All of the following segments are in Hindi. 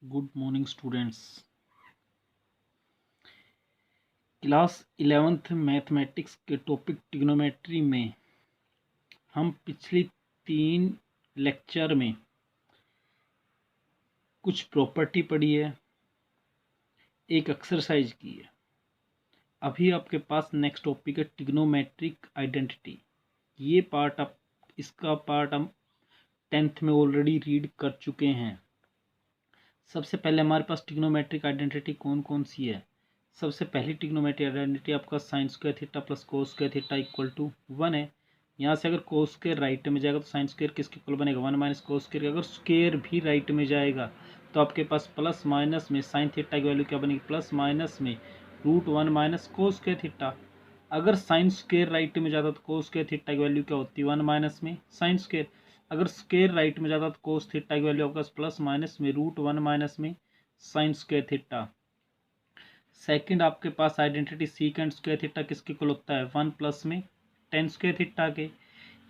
Good morning students. Class 11th mathematics के टॉपिक ट्रिग्नोमेट्री में हम पिछली 3 लेक्चर में कुछ प्रॉपर्टी पढ़ी है, एक एक्सरसाइज की है। अभी आपके पास नेक्स्ट टॉपिक है ट्रिग्नोमेट्रिक आइडेंटिटी। ये पार्ट इसका पार्ट हम 10th में ऑलरेडी रीड कर चुके हैं। सबसे पहले हमारे पास ट्रिग्नोमेट्रिक आइडेंटिटी कौन कौन सी है। सबसे पहली ट्रिग्नोमेट्रिक आइडेंटिटी आपका sine square theta plus cos square theta equal to 1 है। यहाँ से अगर कोस स्क्वायर राइट में जाएगा तो साइन स्क्वायर किसके इक्वल बनेगा 1 माइनस कोस स्क्वायर। अगर स्क्वायर भी राइट में जाएगा तो आपके पास प्लस माइनस में साइन थीटा की वैल्यू क्या बनेगी, प्लस माइनस में √1 माइनस कोस स्क्वायर थीटा। अगर साइन स्क्वायर राइट में जाता तो कोस स्क्वायर थीटा की वैल्यू क्या होती है 1 माइनस में साइन स्क्वायर। अगर स्क्वायर राइट में जाता तो कोस थीटा की वैल्यू आपका प्लस माइनस में √1 माइनस में साइन स्क्वायर थीटा। सेकंड आपके पास आइडेंटिटी सीकेंट स्क्वायर थीटा किसके इक्वल होता है 1 प्लस में टेन स्क्वायर थीटा के।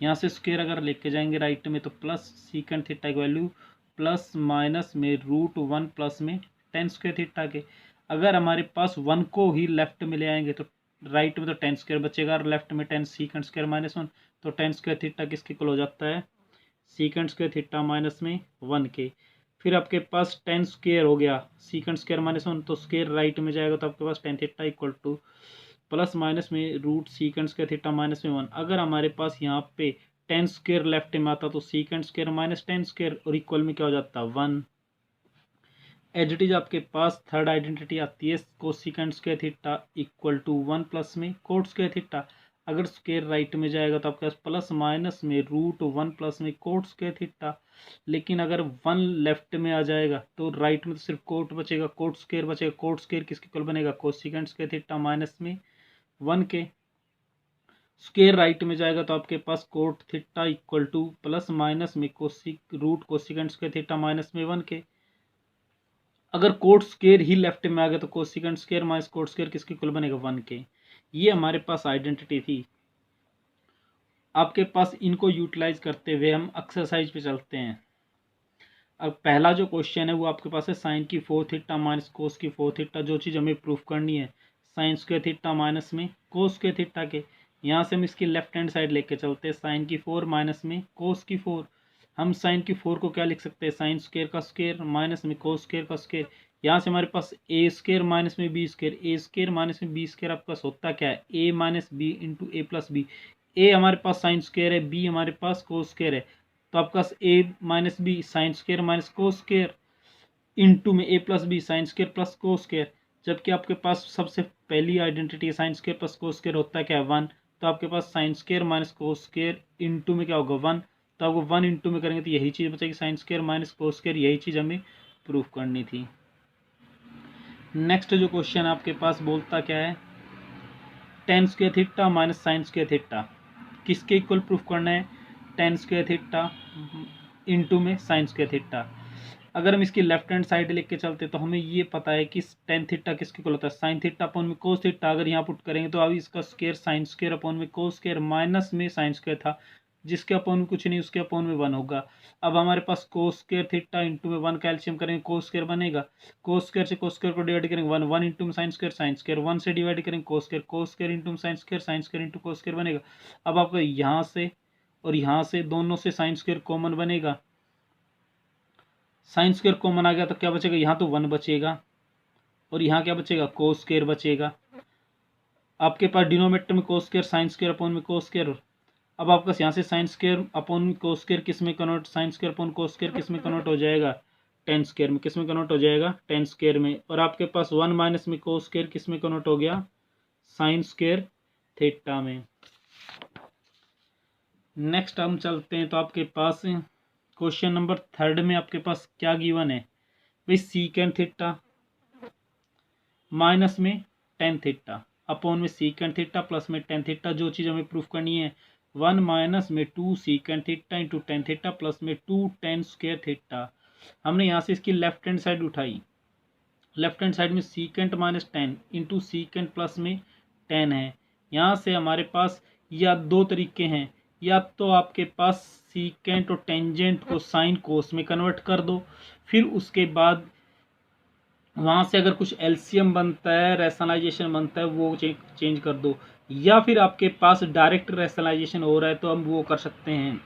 यहाँ से स्क्वायर अगर लेके जाएंगे राइट में तो प्लस सीकेंट थीटा की वैल्यू प्लस माइनस में √1 प्लस में टेन स्क्वायर थीटा के। अगर हमारे पास 1 को ही लेफ्ट में ले आएंगे तो राइट में तो टेन स्क्वायर बचेगा और लेफ्ट में टेन सीकेंट स्क्वायर -1 तो टेन स्क्वायर थीटा किसके इक्वल हो जाता है सीकेंट स्क्वायर थीटा माइनस में 1 के। फिर आपके पास टेन स्क्वायर हो गया सीकेंट स्क्वायर -1 तो स्क्वायर राइट में जाएगा तो आपके पास tan theta equal to plus minus में root secant square theta minus में 1। अगर हमारे पास यहाँ पे टेन स्क्वायर लेफ्ट में आता तो secant square minus tan square और इक्वल में क्या हो जाता 1। एज इट इज आपके पास थर्ड आइडेंटिटी आती है cosecant square theta equal to 1 plus में कोट स्क्वायर थीटा। अगर स्क्वायर राइट में जाएगा तो आपके पास प्लस माइनस में √1 प्लस में कोट स्क्वायर थीटा। लेकिन अगर 1 लेफ्ट में आ जाएगा तो राइट में तो सिर्फ कोट बचेगा, कोट स्क्वायर बचेगा। कोट स्क्वायर किसके इक्वल बनेगा कोसिकेंट स्क्वायर थीटा माइनस में 1 के। स्क्वायर राइट में जाएगा तो आपके पास cot theta equal to plus minus में कोसिकेंट स्क्वायर थीटा माइनस में 1 के। अगर कोट स्क्वायर ही लेफ्ट में आ गया तो cosecant square minus cot square किसके इक्वल बनेगा 1 के। ये हमारे पास आइडेंटिटी थी। आपके पास इनको यूटिलाइज करते हुए हम एक्सरसाइज पे चलते हैं। अब पहला जो क्वेश्चन है वो आपके पास है साइन की 4 थीटा माइनस कोस की 4 थीटा। जो चीज़ हमें प्रूफ करनी है साइन स्क्वायर थीटा माइनस में कोस स्क्वायर थीटा के। यहाँ से हम इसकी लेफ्ट हैंड साइड लेके चलते हैं साइन की 4 माइनस में कोस की 4। हम साइन की 4 को क्या लिख सकते हैं साइन स्क्वायर का स्क्वायर माइनस में कोस स्क्वायर का स्क्वायर। यहाँ से हमारे पास ए स्क्वायर माइनस में b square, a square minus में बी स्क्वायर आपके पास होता क्या है a minus b into a plus b. A हमारे पास साइन स्क्वायर है, बी हमारे पास कोस स्क्वायर है तो आपके पास a minus b sine square minus cos square into में a plus B sine square plus cos square. जबकि आपके पास सबसे पहली identity sine square plus cos square होता है क्या 1 तो आपके पास sine square minus cos square into में क्या होगा 1 तो आपको 1 इंटू में करेंगे तो यही चीज़ बचेगी sign square minus cos square. यही चीज़ हमें प्रूफ करनी थी। नेक्स्ट जो क्वेश्चन आपके पास बोलता क्या है tan square theta minus sine square theta किसके इक्वल प्रूफ करना है टेन स्क्वायर थीटा इंटू में साइन स्क्वायर थीटा। अगर हम इसकी लेफ्ट हैंड साइड लेके चलते तो हमें ये पता है कि टेन थीटा किसके इक्वल होता है साइन थीटा अपॉन में कोस थीटा। अगर यहाँ पुट करेंगे तो अभी इसका स्क्वायर साइन स्क्वायर अपॉन में कोस स्क्वायर माइनस में साइन स्क्वायर था जिसके अपॉन में कुछ नहीं उसके अपॉन में 1 होगा। अब हमारे पास कोस स्क्वायर थीटा इंटू में 1 कैल्शियम करेंगे कोस स्क्वायर बनेगा। कोस स्क्वायर से कोस स्क्वायर को डिवाइड करेंगे 1 1 इंटू में साइन स्क्वायर 1 से डिवाइड करेंगे कोस स्क्वायर इंटू में sine square into cos square बनेगा। अब आपका यहाँ से और यहाँ से दोनों से साइन स्क्वायर कॉमन बनेगा। साइन स्क्वायर कॉमन आ गया तो क्या बचेगा यहाँ तो 1 बचेगा और यहाँ क्या बचेगा कोस स्क्वायर बचेगा। आपके पास डिनोमिनेटर में cos square sine square upon में कोस स्क्वायर। अब आपका यहाँ से sine square upon cos square किस में convert sine square upon cos square किस में कन्वर्ट हो जाएगा टेन स्क्वायर में। किस में कन्वर्ट हो जाएगा टेन स्क्वायर में। और आपके पास 1 माइनस में कोस स्क्वायर किस में कन्वर्ट हो गया साइन स्क्वायर थीटा में। नेक्स्ट हम चलते हैं तो आपके पास क्वेश्चन नंबर 3 में आपके पास क्या गिवन है भाई सीकेंट थीटा माइनस में टेन थीटा अपॉन में सीकेंट थीटा प्लस में टेन थीटा। जो चीज़ हमें प्रूफ करनी है 1 माइनस में 2 secant theta into tan theta plus में 2 टेन स्क्वायर थीटा। हमने यहाँ से इसकी लेफ्ट हैंड साइड उठाई। लेफ्ट हैंड साइड में secant minus ten into secant plus में टेन है। यहाँ से हमारे पास या दो तरीके हैं, या तो आपके पास सीकेंट और टेंजेंट को साइन कोस में कन्वर्ट कर दो, फिर उसके बाद वहाँ से अगर कुछ एलसीएम बनता है, रैशनलाइजेशन बनता है, वो चेंज कर दो, या फिर आपके पास डायरेक्ट रैशनलाइजेशन हो रहा है तो हम वो कर सकते हैं,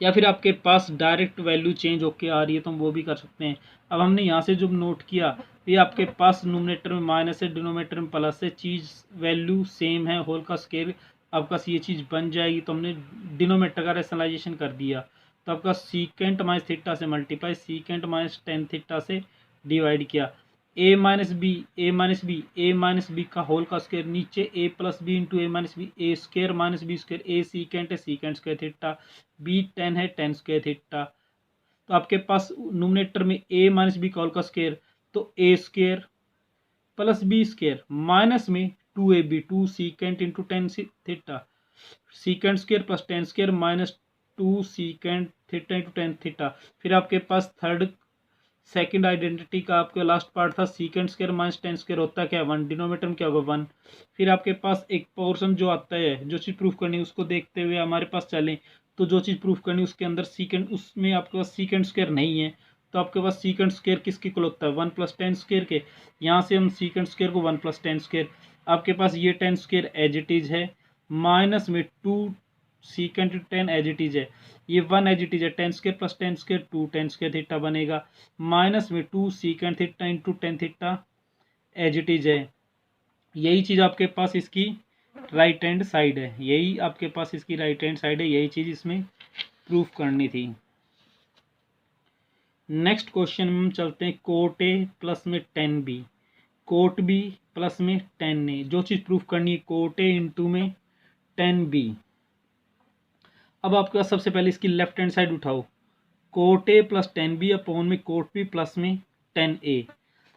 या फिर आपके पास डायरेक्ट वैल्यू चेंज होके आ रही है तो हम वो भी कर सकते हैं। अब हमने यहाँ से जो नोट किया, ये आपके पास नोमिनेटर में माइनस है, डिनोमिनेटर में प्लस है, चीज़ वैल्यू सेम है, होल का स्केयर आपका ये चीज़ बन जाएगी। तो हमने डिनोमिनेटर का रैशनलाइजेशन कर दिया, तो आपका सीकेंट माइनस थीटा से multiply secant minus tan theta से डिवाइड किया। A minus b, a minus b, a minus b का होल का स्क्वायर, नीचे a plus b into a minus b, a square minus b square, a secant है secant square theta, b tan है टेन स्क्वायर थीटा। तो आपके पास नोमिनेटर में ए माइनस बी का होल का स्क्वायर, तो a square plus B square minus में two a b, two secant into tan theta, secant square plus tan square minus two secant theta into tan theta. फिर आपके पास थर्ड सेकंड आइडेंटिटी का आपका लास्ट पार्ट था, secant square minus tan square होता क्या है वन, डिनोमिनेटर में क्या होगा वन। फिर आपके पास एक पोर्शन जो आता है, जो चीज़ प्रूफ करनी है उसको देखते हुए हमारे पास चलें, तो जो चीज़ प्रूफ करनी है उसके अंदर सीकेंट, उसमें आपके पास सीकेंट स्क्वायर नहीं है, तो आपके पास सीकेंट स्क्वायर किसके इक्वल होता है वन प्लस टेन स्क्वायर के। यहाँ से हम सीकेंट स्क्वायर को वन प्लस टेन स्क्वायर, आपके पास ये tan square as it is है, माइनस में two secant tan as it is है, ये वन एज इट इज है, tan square plus tan square two tan square theta बनेगा, माइनस में two secant theta into tan theta as it is है। यही चीज़ आपके पास इसकी राइट हैंड साइड है, यही आपके पास इसकी राइट हैंड साइड है, यही चीज़ इसमें प्रूफ करनी थी। नेक्स्ट क्वेश्चन में हम चलते हैं, कोट ए प्लस में tan B, cot B plus में टेन ए, जो चीज़ प्रूफ करनी है कोट ए इंटू में टेन बी। अब आपके पास सबसे पहले इसकी लेफ्ट हैंड साइड उठाओ, cot A plus tan B upon में कोट बी प्लस में टेन ए।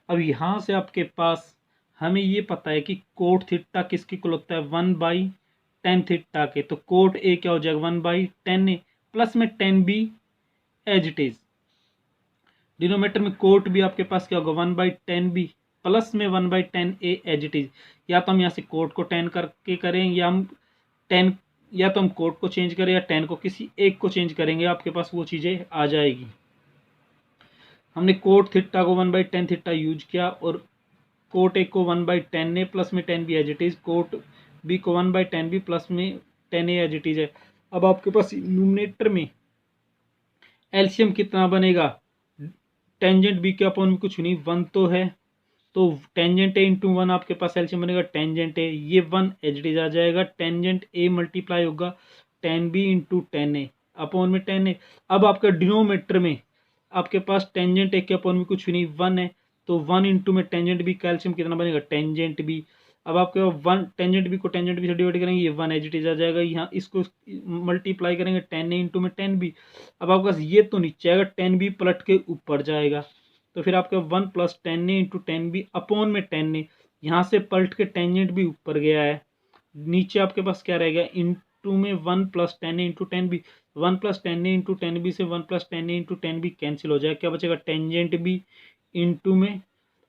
अब यहाँ से आपके पास हमें ये पता है कि कोट थीटा किसकी इक्वल होता है वन बाई टेन थीटा के, तो कोट ए क्या हो जाएगा one by tan A plus में tan B as it is. Denominator में कोट बी आपके पास क्या होगा one by tan B plus में one by tan A as it is. या तो हम यहाँ से कोट को टेन करके करें, या हम टेन, या तो हम कोट को चेंज करें या टेन को, किसी एक को चेंज करेंगे, आपके पास वो चीज़ें आ जाएगी। हमने कोट थीटा को one by tan theta use किया, और कोट ए को one by tan A plus में tan B as it is, cot B को one by tan B plus में tan A as it is है। अब आपके पास न्यूमरेटर में एलसीएम कितना बनेगा, टेंजेंट बी के अपॉन में कुछ नहीं, वन तो है, तो टेंजेंट ए इंटू वन आपके पास एलसीएम बनेगा टेंजेंट ए, ये वन एच डी आ जाएगा, टेंजेंट ए मल्टीप्लाई होगा टेन बी इंटू टेन ए अपॉन में टेन ए। अब आपका डिनोमीटर में आपके पास टेंजेंट ए के अपॉन में कुछ नहीं वन है, तो वन इंटू में टेंजेंट बी का एलसीएम कितना बनेगा टेंजेंट बी। अब आपके वन टेंजेंट बी को टेंजेंट बी से डिवाइड करेंगे, ये वन एच डी आ जाएगा, यहाँ इसको मल्टीप्लाई करेंगे टेन ए इंटू में टेन बी। अब आपके पास ये तो नीचे आएगा, टेन बी पलट के ऊपर जाएगा, तो फिर आपका one plus tan A into tan B upon में टेन ए, यहाँ से पलट के टेंजेंट भी ऊपर गया है, नीचे आपके पास क्या रहेगा इंटू में one plus tan A into tan B, one plus tan A into tan B से one plus tan A into tan B cancel हो जाएगा, क्या बचेगा टेंजेंट बी इंटू में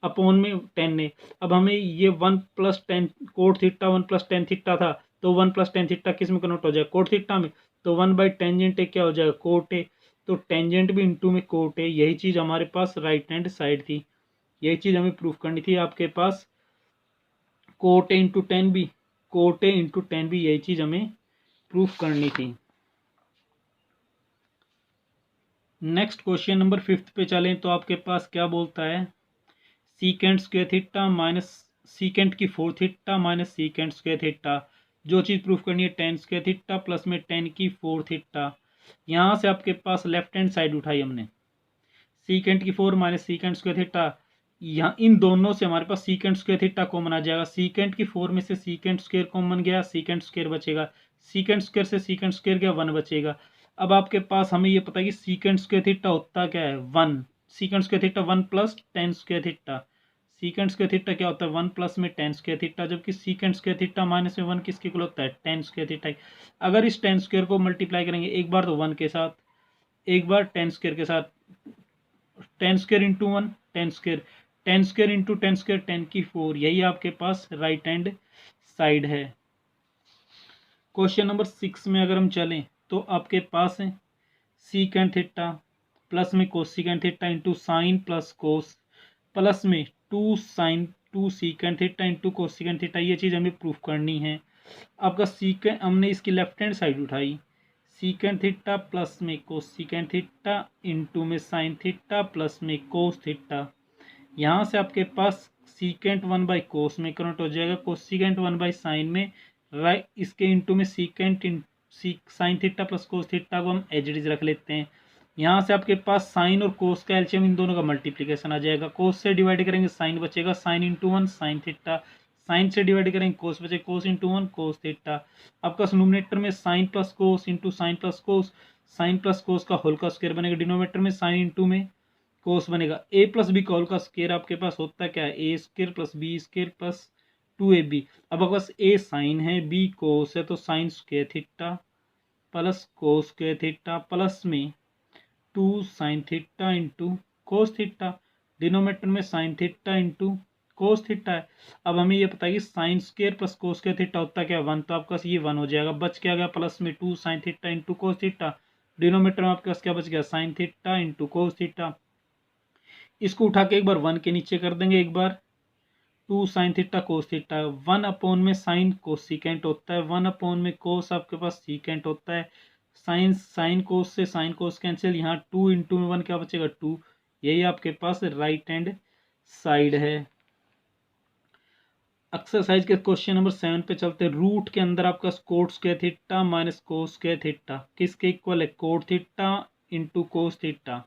अपॉन में टेन ए। अब हमें ये one plus tan cot theta one plus tan theta था, तो वन प्लस टेन थीटा किस में कन्वर्ट हो जाएगा कोट थीटा में, तो वन बाई टेंजेंट ए क्या हो जाएगा कोट ए, तो टेंजेंट भी इंटू में कोट है। यही चीज़ हमारे पास राइट हैंड साइड थी, यही चीज़ हमें प्रूफ करनी थी। आपके पास cot A into tan B, cot A into tan B, यही चीज़ हमें प्रूफ करनी थी। नेक्स्ट क्वेश्चन नंबर फिफ्थ पे चलें, तो आपके पास क्या बोलता है, secant square theta minus secant की four theta minus secant square theta, जो चीज़ प्रूफ करनी है टेन स्क्वायर थीटा प्लस में टेन की फोर थीटा। यहाँ से आपके पास लेफ्ट हैंड साइड उठाई हमने, सीकेंट की four minus secant square theta, यहाँ इन दोनों से हमारे पास सीकेंट स्क्वायर थीटा कॉमन आ जाएगा, सीकेंट की फोर में से सीकेंट स्क्वायर कॉमन गया, सीकेंट स्क्वायर बचेगा, सीकेंट स्क्वायर से सीकेंट स्क्वायर गया वन बचेगा। अब आपके पास हमें ये पता है कि सीकेंट स्क्वायर थीटा होता क्या है one, secant square theta one plus tan square theta, secant square theta क्या होता है वन प्लस में टेन स्क्वायर थीटा, जबकि सीकेंट स्क्वायर थीटा माइनस में वन किसके इक्वल होता है टेन स्क्वायर थीटा। अगर इस टेन स्क्वायर को मल्टीप्लाई करेंगे एक बार तो वन के साथ, एक बार टेन स्क्वायर के साथ, ten square into one ten square, ten square into ten square ten की फोर, यही आपके पास राइट हैंड साइड है। क्वेश्चन नंबर सिक्स में अगर हम चलें, तो आपके पास है सीकेंट थीटा प्लस में cosecant theta into sine plus cos plus में 2 secant theta into cosecant theta, ये चीज़ हमें प्रूफ करनी है। आपका सीकेंट हमने इसकी लेफ्ट हैंड साइड उठाई, सीकेंट थीटा प्लस में कोसिकेंट थीटा इंटू में साइन थीटा प्लस में कोस थीटा। यहाँ से आपके पास सीकेंट 1/कोस में कन्वर्ट हो जाएगा, कोसिकेंट 1/साइन में, राइट इसके इंटू में secant sine theta plus cos theta को हम एज इट इज रख लेते हैं। यहाँ से आपके पास साइन और कोस का एलसीएम इन दोनों का मल्टीप्लीकेशन आ जाएगा, कोस से डिवाइड करेंगे साइन बचेगा, sine into 1 sine theta, sine से डिवाइड करेंगे कोस बचे, कोस इंटू 1 कोस थीटा। आपका डिनोमिनेटर में sine plus cos into sine plus cos, sine plus cos का होल का स्क्वायर बनेगा, डिनोमिनेटर में साइन इंटू में कोस बनेगा। ए प्लस बी का होल का स्क्वायर आपके पास होता क्या है, A square plus B square plus 2ab। अब आपके पास ए साइन है, बी कोस है, तो sine square theta plus cos square theta plus में 2 sine theta into cos theta, denominator में sine theta into cos theta है। अब हमें ये पता है कि sine square plus cos square theta होता क्या है 1, तो आपके पास ये 1 हो जाएगा। बच क्या गया प्लस में 2 sine theta into cos theta, denominator में आपके पास क्या बच गया sign theta into cos theta. इसको उठा के एक बार 1 के नीचे कर देंगे, एक बार 2 sine theta cos theta, 1 upon में साइन कोसिकेंट होता है, 1 अपॉन में कोस आपके पास सीकेंट होता है, साइन कोस से साइन कोस कैंसिल, यहाँ 2 इंटू में 1 क्या बचेगा 2। यही आपके पास राइट हैंड साइड है। एक्सरसाइज के क्वेश्चन नंबर 7 पे चलते हैं। रूट के अंदर आपका cot square theta minus cos square theta किसके इक्वल है, cot theta into cos theta.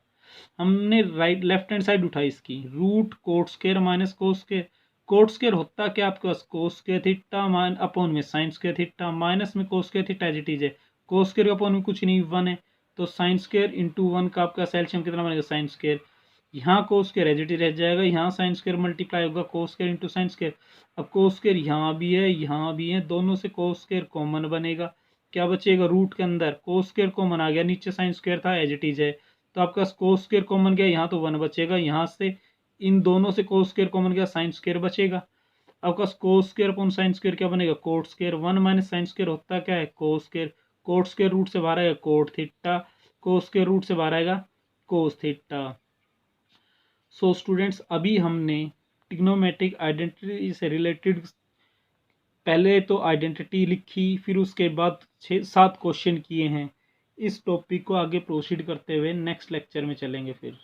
हमने लेफ्ट हैंड साइड उठाई इसकी, root cot square minus cos square. Cot square होता क्या आपके पास कोस स्क्वायर थीटा अपॉन में साइन स्क्वायर थीटा, माइनस में cos square theta as it is है, कोस स्क्वायर अपॉन में कुछ नहीं 1 है, तो साइन स्क्वायर इंटू 1 का आपका एलसीएम कितना बनेगा साइन स्क्वायर। यहाँ cos square as it is रह जाएगा, यहाँ साइन स्क्वायर मल्टीप्लाई होगा cos square into sine square. अब कोस स्क्वायर यहाँ भी है यहाँ भी है, दोनों से कोस स्क्वायर कॉमन बनेगा, क्या बचेगा रूट के अंदर कोस स्क्वायर कॉमन आ गया, नीचे साइन स्क्वायर था एज इट इज है, तो आपका कोस स्क्वायर कॉमन गया, यहाँ तो 1 बचेगा, यहाँ से इन दोनों से कोस स्क्वायर कॉमन गया साइन स्क्वायर बचेगा। आपका cos square upon sine square क्या बनेगा cot square, 1 minus sine square होता क्या है cos square, cot square root से बाहर आएगा cot theta, cos square root से बाहर आएगा कोस थीटा। सो स्टूडेंट्स अभी हमने ट्रिग्नोमेट्रिक आइडेंटिटी से रिलेटेड पहले तो आइडेंटिटी लिखी, फिर उसके बाद 6-7 क्वेश्चन किए हैं। इस टॉपिक को आगे प्रोसीड करते हुए नेक्स्ट लेक्चर में चलेंगे फिर।